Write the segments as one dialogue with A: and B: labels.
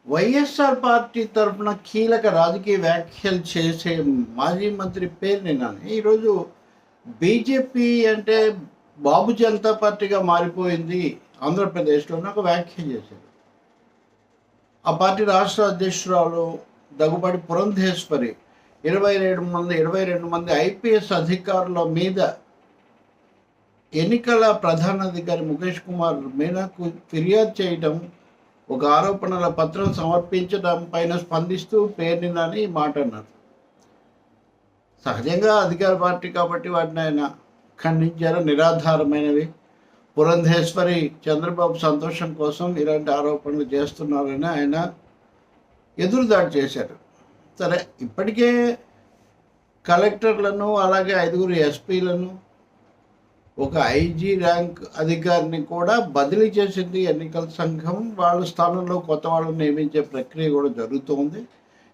A: YSR party తరఫున కీలక రాజకీయ వ్యాఖ్యలు చేసే మాజీ మంత్రి పేరుని నాని ఈరోజు బీజేపీ అంటే బాబు జనతా పార్టీగా మారిపోయింది ఆంధ్రప్రదేశ్లో ఒక వ్యాఖ్య చేశారు. ఆ పార్టీ రాష్ట్ర అధ్యక్షురాలు దగ్గుబాటి పురంధేశ్వరి 22 మంది ఐపీఎస్ అధికారుల మీద ఎన్నికల ప్రధానాధికారి ముఖేష్ కుమార్ మీనాకు ఫిర్యాదు చేయడం, ఒక ఆరోపణల పత్రం సమర్పించడం పైన స్పందిస్తూ పేర్ని నాని ఈ మాట అన్నారు. సహజంగా అధికార పార్టీ కాబట్టి వాటిని ఆయన ఖండించారు. నిరాధారమైనవి. పురంధేశ్వరి చంద్రబాబు సంతోషం కోసం ఇలాంటి ఆరోపణలు చేస్తున్నారని ఆయన ఎదురుదాడి చేశారు. సరే, ఇప్పటికే కలెక్టర్లను అలాగే 5 ఎస్పీలను ఒక ఐజీ ర్యాంక్ అధికారిని కూడా బదిలీ చేసింది ఎన్నికల సంఘం. వాళ్ళ స్థానంలో కొత్త వాళ్ళని నియమించే ప్రక్రియ కూడా జరుగుతుంది.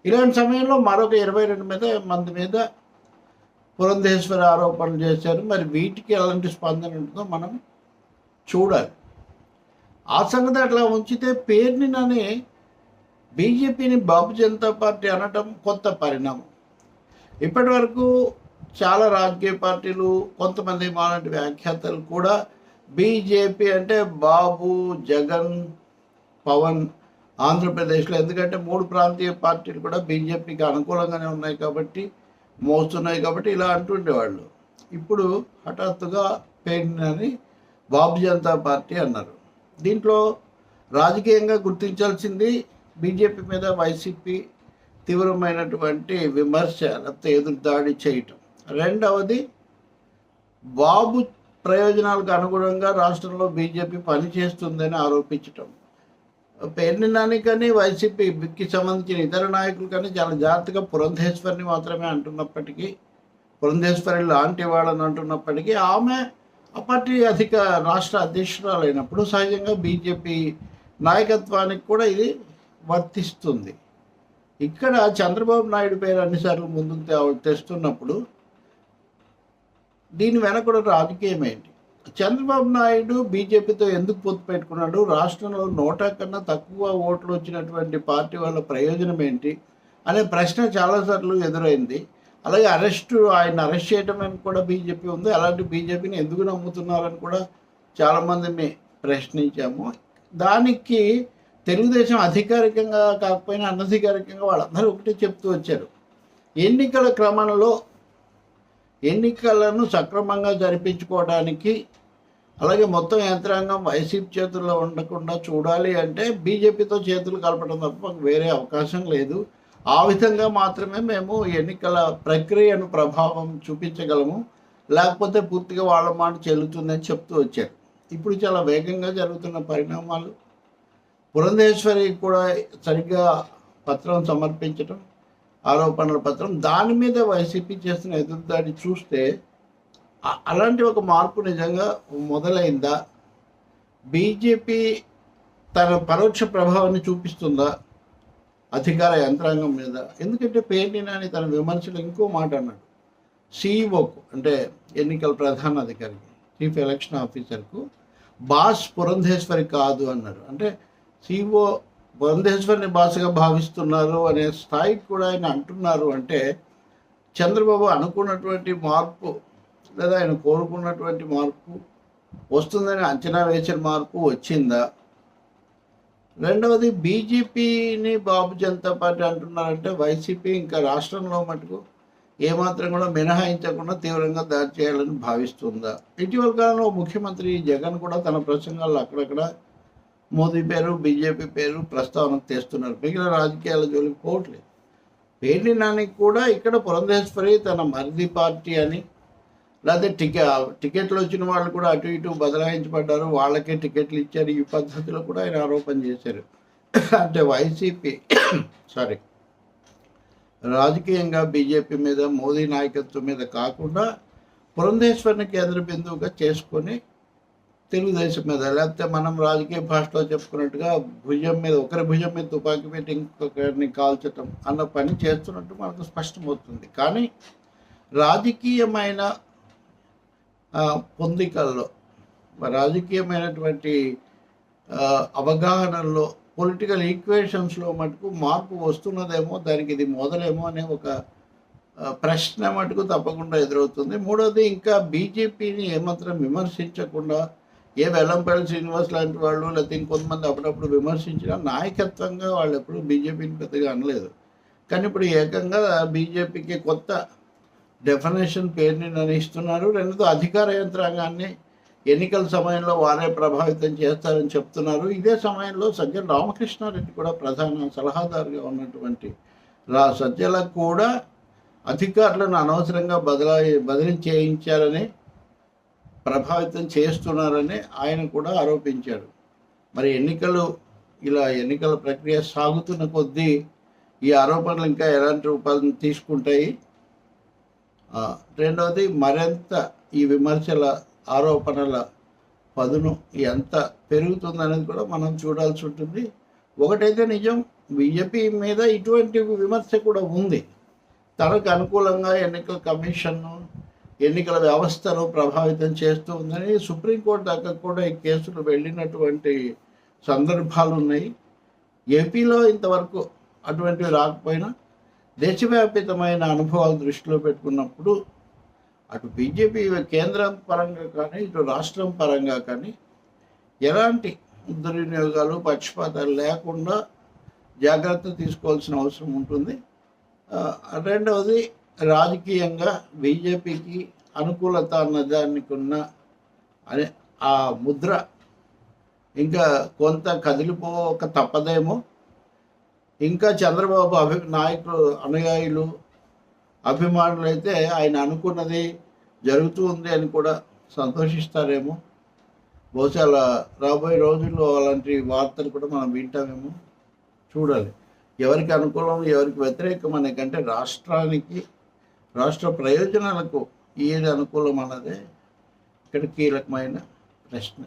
A: ఇలాంటి సమయంలో మరొక 22 మంది మీద పురంధేశ్వరి ఆరోపణలు చేశారు. మరి వీటికి ఎలాంటి స్పందన ఉంటుందో మనం చూడాలి. ఆ సంగతి అట్లా ఉంచితే పేర్ని నాని బీజేపీని బాబు జనతా పార్టీ అనటం కొత్త పరిణామం. ఇప్పటి వరకు చాలా రాజకీయ పార్టీలు, కొంతమంది మాలాంటి వ్యాఖ్యాతలు కూడా బీజేపీ అంటే బాబు, జగన్, పవన్ ఆంధ్రప్రదేశ్లో, ఎందుకంటే 3 ప్రాంతీయ పార్టీలు కూడా బీజేపీకి అనుకూలంగానే ఉన్నాయి కాబట్టి, మోస్తున్నాయి కాబట్టి ఇలా అంటుండేవాళ్ళు. ఇప్పుడు హఠాత్తుగా పేరుని బాబు జనతా పార్టీ అన్నారు. దీంట్లో రాజకీయంగా గుర్తించాల్సింది బీజేపీ మీద వైసీపీ తీవ్రమైనటువంటి విమర్శ లేకపోతే ఎదురుదాడి చేయటం. రెండవది, బాబు ప్రయోజనాలకు అనుగుణంగా రాష్ట్రంలో బీజేపీ పనిచేస్తుందని ఆరోపించటం. పేర్ని నాని కానీ వైసీపీకి సంబంధించిన ఇతర నాయకులు కానీ చాలా జాగ్రత్తగా పురంధేశ్వరిని మాత్రమే అంటున్నప్పటికీ, పురంధేశ్వరి లాంటి వాళ్ళని అంటున్నప్పటికీ, ఆమె ఆ పార్టీ రాష్ట్ర అధ్యక్షురాలు అయినప్పుడు సహజంగా బీజేపీ నాయకత్వానికి కూడా ఇది వర్తిస్తుంది. ఇక్కడ చంద్రబాబు నాయుడు పేరు అన్నిసార్లు ముందుకు తెస్తున్నప్పుడు దీని వెనక కూడా రాజకీయం ఏంటి? చంద్రబాబు నాయుడు బీజేపీతో ఎందుకు పొత్తు పెట్టుకున్నాడు? రాష్ట్రంలో 100 కన్నా తక్కువ ఓట్లు వచ్చినటువంటి పార్టీ వాళ్ళ ప్రయోజనం ఏంటి అనే ప్రశ్న చాలాసార్లు ఎదురైంది. అలాగే ఆయన అరెస్ట్ చేయడం అని కూడా బీజేపీ ఉంది. అలాంటి బీజేపీని ఎందుకు నమ్ముతున్నారని కూడా చాలామంది ప్రశ్నించాము. దానికి తెలుగుదేశం అధికారికంగా కాకపోయినా అనధికారికంగా వాళ్ళందరూ ఒకటే చెప్తూ వచ్చారు. ఎన్నికల క్రమంలో ఎన్నికలను సక్రమంగా జరిపించుకోవడానికి, అలాగే మొత్తం యంత్రాంగం వైసీపీ చేతుల్లో ఉండకుండా చూడాలి అంటే బీజేపీతో చేతులు కలపడం తప్ప వేరే అవకాశం లేదు. ఆ విధంగా మాత్రమే మేము ఎన్నికల ప్రక్రియను ప్రభావం చూపించగలము, లేకపోతే పూర్తిగా వాళ్ళ మాట చెల్లుతుందని చెప్తూ వచ్చారు. ఇప్పుడు చాలా వేగంగా జరుగుతున్న పరిణామాలు, పురంధేశ్వరి కూడా సరిగ్గా పత్రం సమర్పించడం, ఆరోపణల పత్రం, దాని మీద వైసీపీ చేస్తున్న ఎదురుదాడి చూస్తే అలాంటి ఒక మార్పు నిజంగా మొదలైందా? బీజేపీ తన పరోక్ష ప్రభావాన్ని చూపిస్తుందా అధికార యంత్రాంగం మీద? ఎందుకంటే పేర్ని నాని తన విమర్శలు ఇంకో మాట అన్నాడు. సిఇఓకు అంటే ఎన్నికల ప్రధాన అధికారికి, చీఫ్ ఎలక్షన్ ఆఫీసర్కు బాస్ పురంధేశ్వరి కాదు అన్నారు. అంటే సిఇఓ పురంధేశ్వరిని బాస్గా భావిస్తున్నారు అనే స్థాయికి కూడా ఆయన అంటున్నారు. అంటే చంద్రబాబు అనుకున్నటువంటి మార్పు లేదా ఆయన కోరుకున్నటువంటి మార్పు వస్తుందని అంచనా వేసిన మార్పు వచ్చిందా? రెండవది, బీజేపీని బాబు జనతా పార్టీ అంటున్నారంటే వైసీపీ ఇంకా రాష్ట్రంలో మటుకు ఏమాత్రం కూడా మినహాయించకుండా తీవ్రంగా దాడి చేయాలని భావిస్తుందా? ఇటీవల కాలంలో ముఖ్యమంత్రి జగన్ కూడా తన ప్రసంగాల్లో అక్కడక్కడ మోదీ పేరు, బీజేపీ పేరు ప్రస్తావనకు తెస్తున్నారు. మిగిలిన రాజకీయాల జోలికి పోవట్లేదు. పేర్ని నానికి కూడా ఇక్కడ పురంధేశ్వరి తన మరిది పార్టీ అని, లేకపోతే టికెట్లు వచ్చిన వాళ్ళు కూడా అటు ఇటు బదలాయించబడ్డారు, వాళ్ళకే టికెట్లు ఇచ్చారు, ఈ పద్ధతిలో కూడా ఆయన ఆరోపణ చేశారు. అంటే వైసీపీ రాజకీయంగా బీజేపీ మీద, మోదీ నాయకత్వం మీద కాకుండా పురంధేశ్వరిని కేంద్ర బిందువుగా చేసుకొని తెలుగుదేశం మీద, లేకపోతే మనం రాజకీయ భాషలో చెప్పుకున్నట్టుగా ఒకరి భుజం మీద తుపాకీ పెట్టి ఇంకొకరిని కాల్చటం అన్న పని చేస్తున్నట్టు మనకు స్పష్టమవుతుంది. కానీ రాజకీయమైన పొందికల్లో, రాజకీయమైనటువంటి అవగాహనల్లో పొలిటికల్ ఈక్వేషన్స్లో మటుకు మార్పు వస్తున్నదేమో, దానికి ఇది మొదలేమో అనే ఒక ప్రశ్న మటుకు తప్పకుండా ఎదురవుతుంది. మూడోది, ఇంకా బీజేపీని ఏమాత్రం విమర్శించకుండా వెల్లంపల్లి శ్రీనివాస్ లాంటి వాళ్ళు, లేకపోతే ఇంకొంతమంది అప్పుడప్పుడు విమర్శించిన నాయకత్వంగా వాళ్ళు ఎప్పుడు బీజేపీని పెద్దగా అనలేదు. కానీ ఇప్పుడు ఏకంగా బీజేపీకి కొత్త డెఫినేషన్ పేరుని నిర్ణయిస్తున్నారు. రెండోది, అధికార యంత్రాంగాన్ని ఎన్నికల సమయంలో వారే ప్రభావితం చేస్తారని చెప్తున్నారు. ఇదే సమయంలో సజ్జల రామకృష్ణారెడ్డి కూడా ప్రధాన సలహాదారుగా ఉన్నటువంటి సజ్జలకు కూడా అధికారులను అనవసరంగా బదిలీ చేయించారని, ప్రభావితం చేస్తున్నారని ఆయన కూడా ఆరోపించాడు. మరి ఎన్నికల ప్రక్రియ సాగుతున్న కొద్దీ ఈ ఆరోపణలు ఇంకా ఎలాంటి రూపాలను తీసుకుంటాయి? రెండవది, మరింత ఈ విమర్శల ఆరోపణల పదును ఎంత పెరుగుతుందనేది కూడా మనం చూడాల్సి ఉంటుంది. ఒకటైతే నిజం, బీజేపీ మీద ఇటువంటి విమర్శ కూడా ఉంది. తనకు అనుకూలంగా ఎన్నికల కమిషన్ను, ఎన్నికల వ్యవస్థను ప్రభావితం చేస్తూ ఉందని సుప్రీంకోర్టు దాకా కూడా ఈ కేసులు వెళ్ళినటువంటి సందర్భాలు ఉన్నాయి. ఏపీలో ఇంతవరకు అటువంటివి రాకపోయినా దేశవ్యాపితమైన అనుభవాలు దృష్టిలో పెట్టుకున్నప్పుడు అటు బీజేపీ కేంద్రం పరంగా కానీ, ఇటు రాష్ట్రం పరంగా కానీ ఎలాంటి దుర్వినియోగాలు, పక్షపాతాలు లేకుండా జాగ్రత్త తీసుకోవాల్సిన అవసరం ఉంటుంది. రెండవది, రాజకీయంగా బీజేపీకి అనుకూలత అన్నదానికి ఉన్న అనే ఆ ముద్ర ఇంకా కొంత కదిలిపోక తప్పదేమో. ఇంకా చంద్రబాబు నాయకులు, అనుయాయులు, అభిమానులు అయితే ఆయన అనుకున్నది జరుగుతూ ఉంది అని కూడా సంతోషిస్తారేమో. బహుశా రాబోయే రోజుల్లో అలాంటి వార్తలు కూడా మనం వింటామేమో, చూడాలి. ఎవరికి అనుకూలం, ఎవరికి వ్యతిరేకం అనే కంటే రాష్ట్రానికి, రాష్ట్ర ప్రయోజనాలకు ఏది అనుకూలం అన్నదే ఇక్కడ కీలకమైన ప్రశ్న.